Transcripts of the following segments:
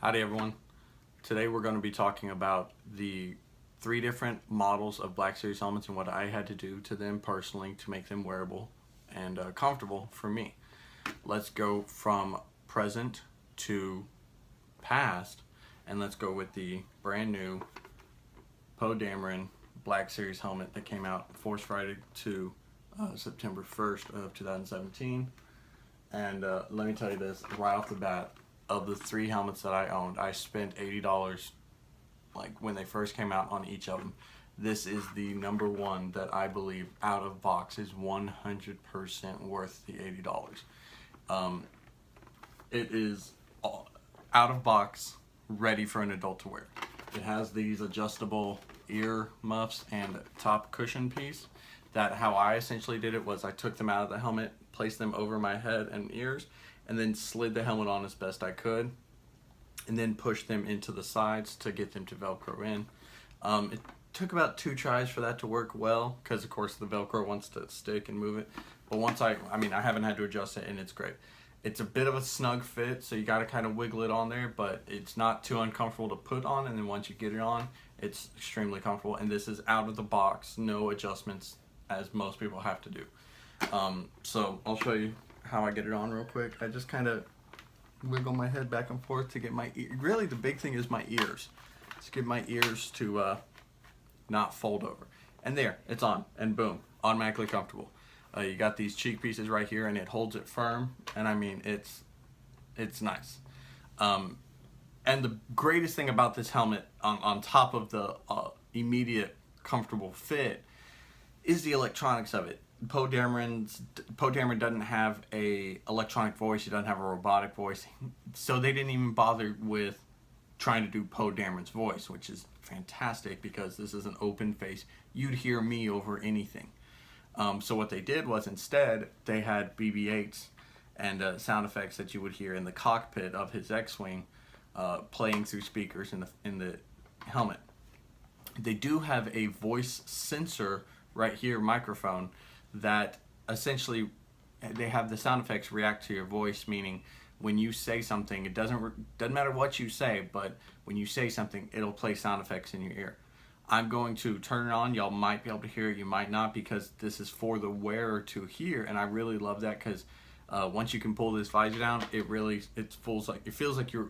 Howdy everyone. Today we're going to be talking about the 3 different models of Black Series helmets and what I had to do to them personally to make them wearable and comfortable for me. Let's go from present to past, and let's go with the brand new Poe Dameron Black Series helmet that came out Force Friday to September 1st of 2017. And let me tell you this right off the bat, of the 3 helmets that I owned, I spent $80 like when they first came out on each of them. This is the number one that I believe out of box is 100% worth the $80. It is out of box, ready for an adult to wear. It has these adjustable ear muffs and top cushion piece. That how I essentially did it was I took them out of the helmet, placed them over my head and ears, and then slid the helmet on as best I could, and then pushed them into the sides to get them to Velcro in. It took about 2 tries for that to work well, because of course the Velcro wants to stick and move it. But once I haven't had to adjust it, and it's great. It's a bit of a snug fit, so you got to kind of wiggle it on there, but it's not too uncomfortable to put on, and then once you get it on, it's extremely comfortable. And this is out of the box, no adjustments, as most people have to do. So I'll show you how I get it on real quick. I just kind of wiggle my head back and forth to get my really the big thing is my ears. Just get my ears to not fold over. And there, it's on, and boom, automatically comfortable. You got these cheek pieces right here, and it holds it firm, and I mean, it's nice. And the greatest thing about this helmet, on top of the immediate comfortable fit, is the electronics of it. Poe Dameron doesn't have a electronic voice. He doesn't have a robotic voice, so they didn't even bother with trying to do Poe Dameron's voice, which is fantastic because this is an open face. You'd hear me over anything. So what they did was instead they had BB-8s and sound effects that you would hear in the cockpit of his X-wing playing through speakers in the helmet. They do have a voice sensor right here, microphone, that essentially they have the sound effects react to your voice, meaning when you say something, it doesn't matter what you say, but when you say something, it'll play sound effects in your ear. I'm going to turn it on. Y'all might be able to hear it, you might not, because this is for the wearer to hear, and I really love that because once you can pull this visor down, it feels like you're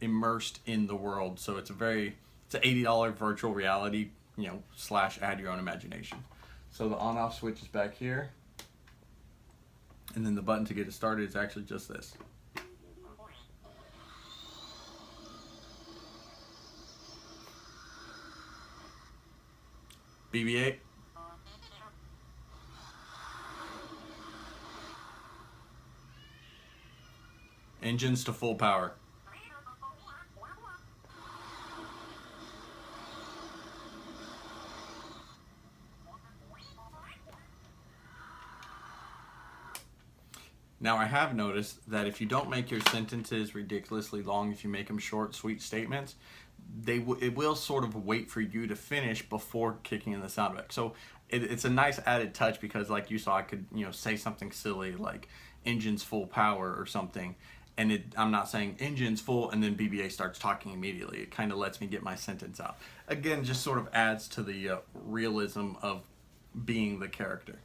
immersed in the world. So it's an $80 virtual reality / add your own imagination. So the on-off switch is back here, and then the button to get it started is actually just this. BB-8. Engines to full power. Now I have noticed that if you don't make your sentences ridiculously long, if you make them short, sweet statements, it will sort of wait for you to finish before kicking in the sound effect. So it's a nice added touch because, like you saw, I could say something silly like "engines full power" or something, and I'm not saying "engines full" and then BB-8 starts talking immediately. It kind of lets me get my sentence out. Again, just sort of adds to the realism of being the character.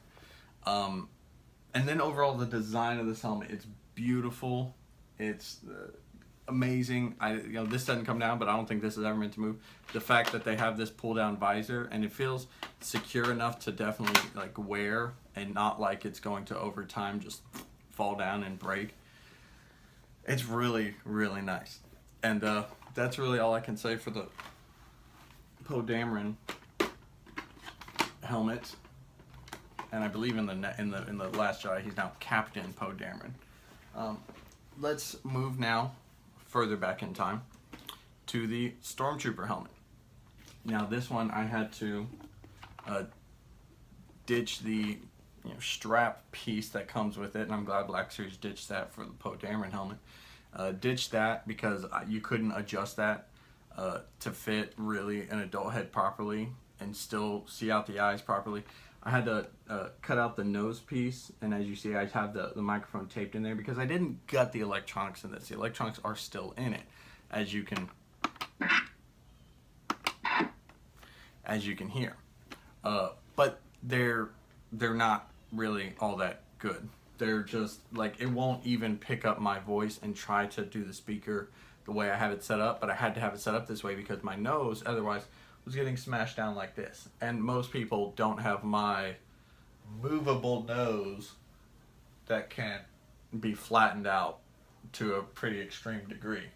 And then overall, the design of this helmet, it's beautiful. It's amazing. This doesn't come down, but I don't think this is ever meant to move. The fact that they have this pull-down visor, and it feels secure enough to definitely wear, and not like it's going to over time just fall down and break. It's really, really nice. And that's really all I can say for the Poe Dameron helmet. And I believe in the Last Jedi, he's now Captain Poe Dameron. Let's move now further back in time to the Stormtrooper helmet. Now this one I had to ditch the strap piece that comes with it, and I'm glad Black Series ditched that for the Poe Dameron helmet. Ditched that because you couldn't adjust that to fit really an adult head properly and still see out the eyes properly. I had to cut out the nose piece, and as you see, I have the microphone taped in there because I didn't gut the electronics in this. The electronics are still in it. as you can hear. But they're not really all that good. They're just like, it won't even pick up my voice and try to do the speaker the way I have it set up, but I had to have it set up this way because my nose otherwise was getting smashed down like this. And most people don't have my movable nose that can be flattened out to a pretty extreme degree.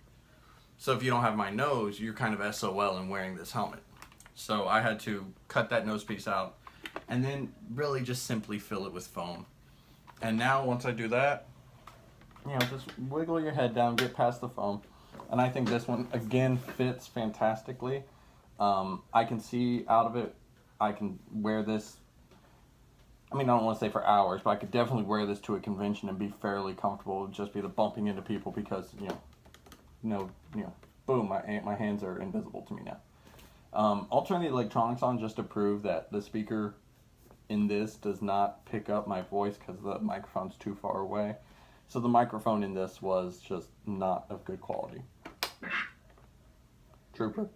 So if you don't have my nose, you're kind of SOL in wearing this helmet. So I had to cut that nose piece out and then really just simply fill it with foam. And now once I do that, you know, just wiggle your head down, get past the foam. And I think this one, again, fits fantastically. I can see out of it. I can wear this, I mean, I don't want to say for hours, but I could definitely wear this to a convention and be fairly comfortable, just be the bumping into people because, boom, my hands are invisible to me now. I'll turn the electronics on just to prove that the speaker in this does not pick up my voice because the microphone's too far away. So the microphone in this was just not of good quality. Trooper.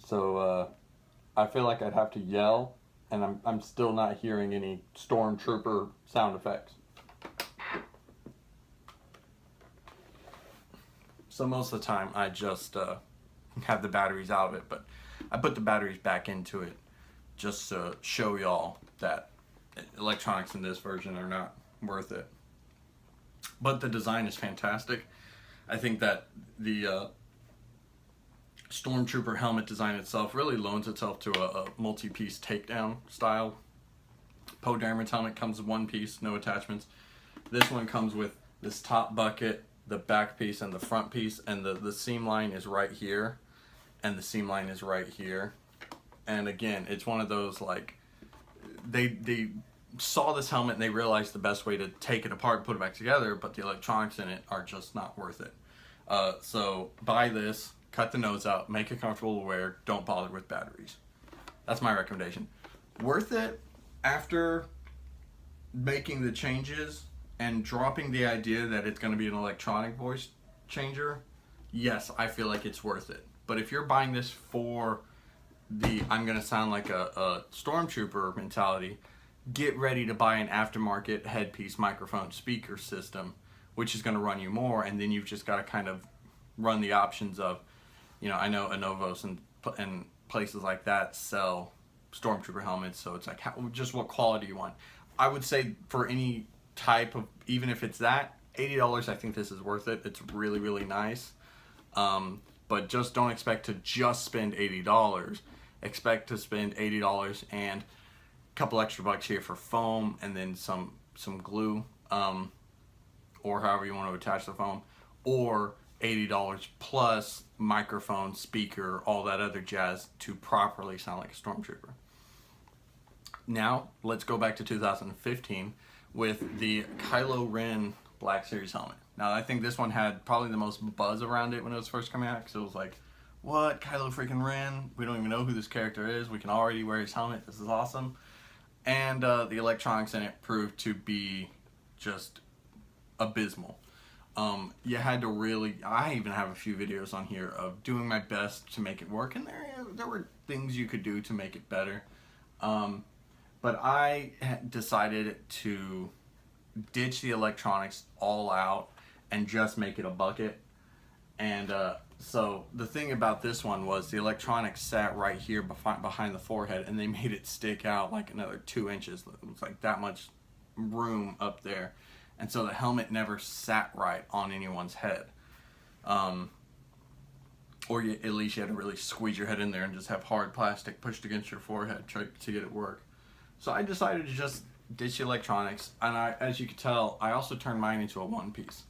So I feel like I'd have to yell, and I'm still not hearing any Stormtrooper sound effects. So most of the time I just have the batteries out of it, but I put the batteries back into it just to show y'all that electronics in this version are not worth it. But the design is fantastic. I think that the Stormtrooper helmet design itself really loans itself to a multi-piece takedown style. Poe Dameron's helmet comes with one piece, no attachments. This one comes with this top bucket, the back piece, and the front piece, and the seam line is right here, and the seam line is right here. And again, it's one of those, like, they saw this helmet and they realized the best way to take it apart and put it back together, but the electronics in it are just not worth it. So buy this, cut the nose out, make it comfortable to wear, don't bother with batteries. That's my recommendation. Worth it after making the changes and dropping the idea that it's going to be an electronic voice changer. Yes, I feel like it's worth it. But if you're buying this for the I'm going to sound like a Stormtrooper mentality, get ready to buy an aftermarket headpiece microphone speaker system, which is going to run you more, and then you've just got to kind of run the options of, I know Anovos and places like that sell Stormtrooper helmets, so it's like just what quality you want. I would say for any type of, even if it's that, $80, I think this is worth it. It's really, really nice. But just don't expect to just spend $80. Expect to spend $80 and a couple extra bucks here for foam, and then some glue, or however you want to attach the foam, or $80 plus microphone, speaker, all that other jazz to properly sound like a Stormtrooper. Now, let's go back to 2015 with the Kylo Ren Black Series helmet. Now, I think this one had probably the most buzz around it when it was first coming out, because it was like, what? Kylo freaking Ren? We don't even know who this character is. We can already wear his helmet. This is awesome. And the electronics in it proved to be just abysmal. You had to really, I even have a few videos on here of doing my best to make it work, and there were things you could do to make it better. But I decided to ditch the electronics all out and just make it a bucket. And so the thing about this one was the electronics sat right here behind the forehead, and they made it stick out like another 2 inches. It was like that much room up there. And so the helmet never sat right on anyone's head. Or at least you had to really squeeze your head in there and just have hard plastic pushed against your forehead to get it work. So I decided to just ditch the electronics, and as you can tell, I also turned mine into a one-piece.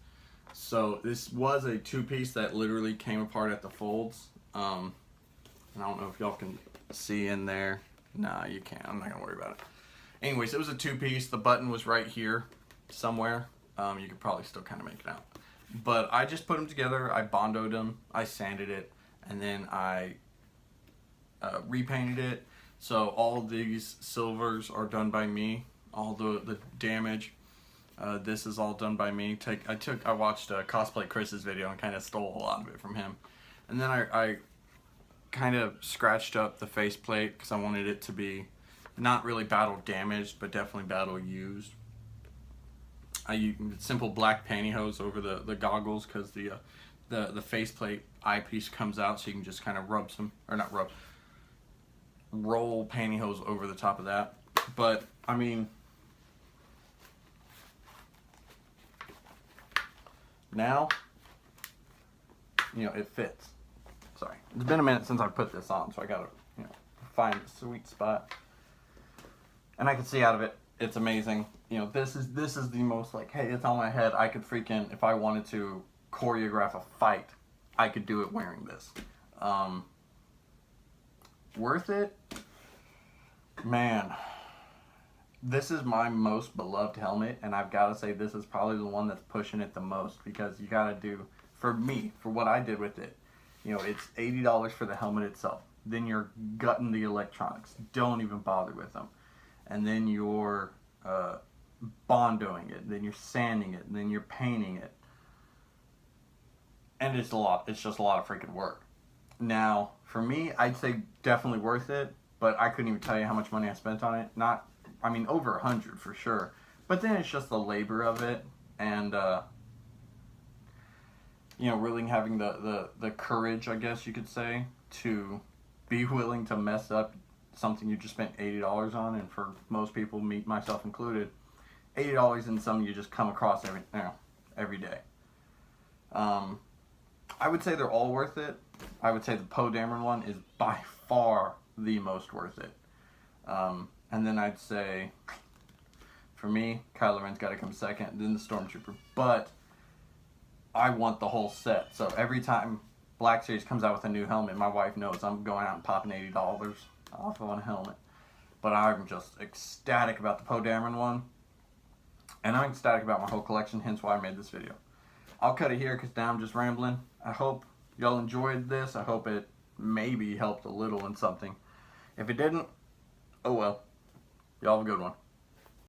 So this was a two-piece that literally came apart at the folds. And I don't know if y'all can see in there. Nah, you can't. I'm not gonna worry about it. Anyways, it was a two-piece. The button was right here somewhere. You could probably still kind of make it out. But I just put them together. I bondoed them. I sanded it, and then I repainted it. So all these silvers are done by me. All the damage. This is all done by me. I watched Cosplay Chris's video and kind of stole a lot of it from him. And then I kind of scratched up the faceplate because I wanted it to be not really battle damaged, but definitely battle used. I used simple black pantyhose over the goggles because the faceplate eyepiece comes out, so you can just kind of roll pantyhose over the top of that. But I mean, now, it fits. Sorry, it's been a minute since I put this on, so I gotta find a sweet spot. And I can see out of it, it's amazing. This is the most like, hey, it's on my head. I could freaking, if I wanted to choreograph a fight, I could do it wearing this. Worth it? Man, this is my most beloved helmet, and I've got to say this is probably the one that's pushing it the most, because you got to do, for me, for what I did with it, it's $80 for the helmet itself. Then you're gutting the electronics. Don't even bother with them. And then you're bondoing it. Then you're sanding it. And then you're painting it. And it's a lot. It's just a lot of freaking work. Now, for me, I'd say definitely worth it, but I couldn't even tell you how much money I spent on it. Over 100 for sure. But then it's just the labor of it, and really having the courage, I guess you could say, to be willing to mess up something you just spent $80 on, and for most people, myself included, $80 in something you just come across every day. I would say they're all worth it. I would say the Poe Dameron one is by far the most worth it. And then I'd say, for me, Kylo Ren's got to come second, then the Stormtrooper. But I want the whole set. So every time Black Series comes out with a new helmet, my wife knows I'm going out and popping $80 off of a helmet. But I'm just ecstatic about the Poe Dameron one. And I'm ecstatic about my whole collection, hence why I made this video. I'll cut it here because now I'm just rambling. I hope y'all enjoyed this. I hope it maybe helped a little in something. If it didn't, oh well. Y'all have a good one.